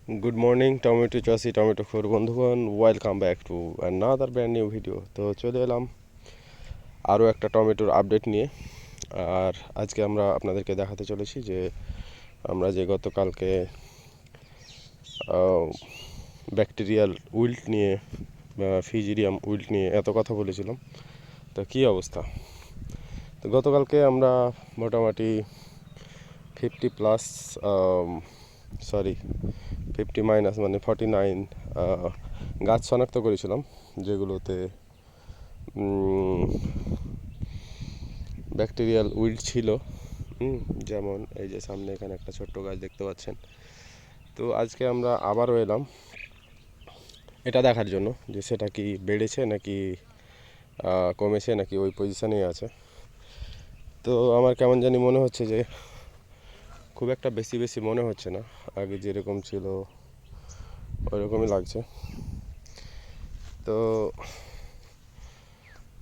Good morning, Tomato Chassis, Tomato for বন্ধুগণ, welcome back to another brand new video. তো চলে এলাম আরও একটা টমেটোর আপডেট নিয়ে। আর আজকে আমরা আপনাদেরকে দেখাতে চলেছি যে আমরা যে গতকালকে ব্যাকটেরিয়াল উইল্ট নিয়ে ফিজিরিয়াম উইল্ট নিয়ে এত কথা বলেছিলাম, তো কী অবস্থা। তো গতকালকে আমরা মোটামুটি 50 মানে 49 গাছ শনাক্ত করেছিলাম, যেগুলোতে ব্যাকটেরিয়াল উইল্ট ছিল। যেমন এই যে সামনে এখানে একটা ছোট্ট গাছ দেখতে পাচ্ছেন। তো আজকে আমরা আবারও এলাম এটা দেখার জন্য যে সেটা কি বেড়েছে নাকি কমেছে নাকি ওই পজিশানেই আছে। তো আমার কেমন জানি মনে হচ্ছে যে খুব একটা বেশি মনে হচ্ছে না, আগে যেরকম ছিল ওইরকমই লাগছে। তো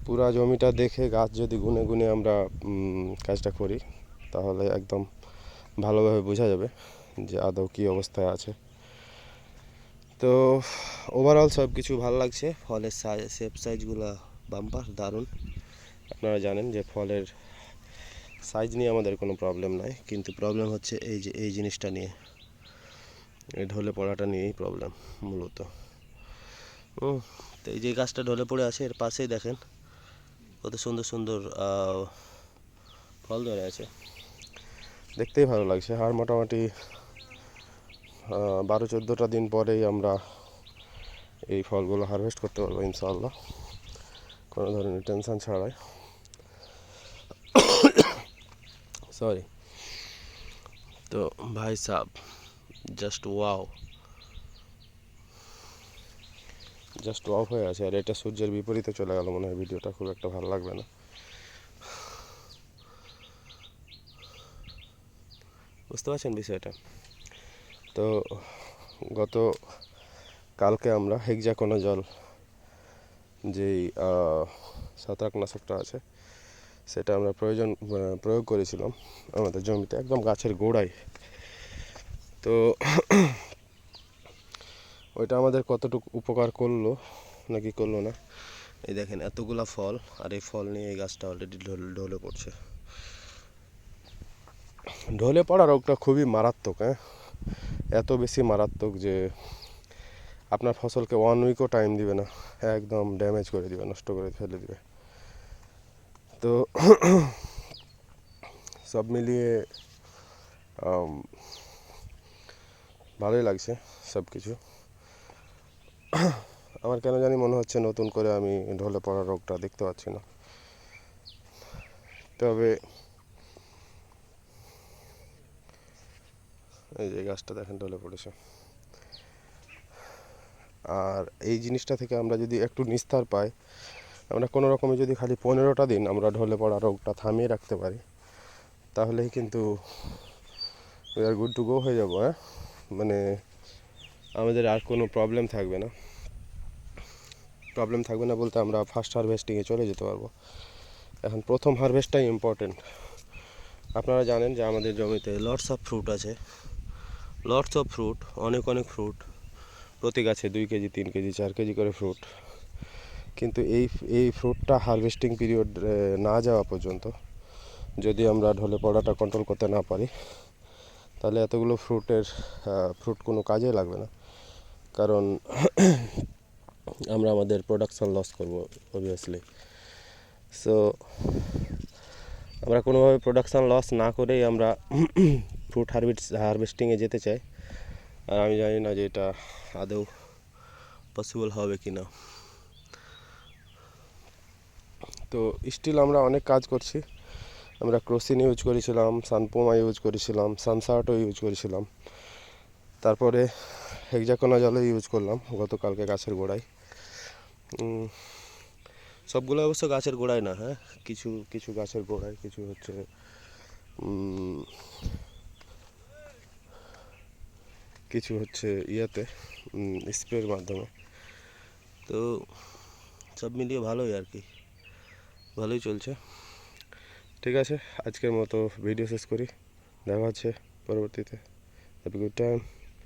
পুরা জমিটা দেখে গাছ যদি গুনে গুনে আমরা কাজটা করি তাহলে একদম ভালোভাবে বোঝা যাবে যে আদৌ কী অবস্থায় আছে। তো ওভারঅল সব কিছু ভালো লাগছে। ফলের শেপ সাইজগুলো বাম্পার দারুণ। আপনারা জানেন যে ফলের সাইজ নিয়ে আমাদের কোনো প্রবলেম নাই, কিন্তু প্রবলেম হচ্ছে এই জিনিসটা নিয়ে, এই ঢলে পড়াটা নিয়েই প্রবলেম মূলত। তো এই যে গাছটা ঢলে পড়ে আছে, এর পাশেই দেখেন কত সুন্দর সুন্দর ফল ধরে আছে, দেখতেই ভালো লাগছে। আর মোটামুটি 12-14টা দিন পরেই আমরা এই ফলগুলো হারভেস্ট করতে পারবো ইনশাআল্লাহ, কোনো ধরনের টেনশন ছাড়াই। সরি। তো ভাই সাব জাস্ট ওয়াও হয়ে আছে। আর এটা সূর্যের বিপরীতে চলে গেল মনে হয়, ভিডিওটা খুব একটা ভালো লাগবে না, বুঝতে পারছেন বিষয়টা। তো গত কালকে আমরা হেক্সাকোনাজল যেই ছত্রাকনাশকটা আছে সেটা আমরা প্রয়োগ করেছিলাম আমাদের জমিতে, একদম গাছের গোড়ায়। তো ওইটা আমাদের কতটুকু উপকার করলো নাকি করলো না, এই দেখেন এতগুলা ফল, আর এই ফল নিয়ে এই গাছটা অলরেডি ঢলে পড়ছে। ঢলে পড়া রোগটা খুবই মারাত্মক, এত বেশি মারাত্মক যে আপনার ফসলকে 1 উইকও টাইম দিবে না, একদম ড্যামেজ করে দিবে, নষ্ট করে ফেলে দিবে। তো সব মিলিয়ে ভালোই লাগছে সব কিছু। আমার কেন জানি মনে হচ্ছে নতুন করে আমি ঢলে পড়া রোগটা দেখতে পাচ্ছি না। তবে এই যে গাছটা দেখেন ঢলে পড়েছে। আর এই জিনিসটা থেকে আমরা যদি একটু নিস্তার পাই, আমরা কোনো রকমে যদি খালি 15টা দিন আমরা ঢলে পড়া রোগটা থামিয়ে রাখতে পারি, তাহলেই কিন্তু we are good to go হয়ে যাবো। মানে আমাদের আর কোনো প্রবলেম থাকবে না। বলতে আমরা ফার্স্ট হারভেস্টিংয়ে চলে যেতে পারবো। এখন প্রথম হারভেস্টটাই ইম্পর্টেন্ট। আপনারা জানেন যে আমাদের জমিতে লটস অফ ফ্রুট আছে, অনেক ফ্রুট, প্রতি গাছে 2 কেজি 3 কেজি 4 কেজি করে ফ্রুট। কিন্তু এই ফ্রুটটা হারভেস্টিং পিরিয়ড না যাওয়া পর্যন্ত যদি আমরা ঢলে পড়াটা কন্ট্রোল করতে না পারি, তাহলে এতগুলো ফ্রুট কোনো কাজে লাগবে না। কারণ আমরা আমাদের প্রোডাকশান লস করব অবভিয়াসলি। সো আমরা কোনোভাবে প্রোডাকশান লস না করেই আমরা ফ্রুট হারভেস্টিংয়ে যেতে চাই। আর আমি জানি না যে এটা আদৌ পসিবল হবে কি না। তো স্টিল আমরা অনেক কাজ করছি। আমরা ক্রোসিন ইউজ করেছিলাম, সানপোমা ইউজ করেছিলাম, সানসার্টও ইউজ করেছিলাম, তারপরে হেক্সাকোনাজলও ইউজ করলাম গতকালকে গাছের গোড়ায়। সবগুলো অবশ্য গাছের গোড়ায় না, কিছু কিছু গাছের গোড়ায়, কিছু হচ্ছে ইয়েতে স্প্রের মাধ্যমে। তো সব মিলিয়ে ভালোই আর কি, ভালোই চলছে। ঠিক আছে, আজকের মতো ভিডিও শেষ করি, দেখা হচ্ছে পরবর্তীতে। Have a good time.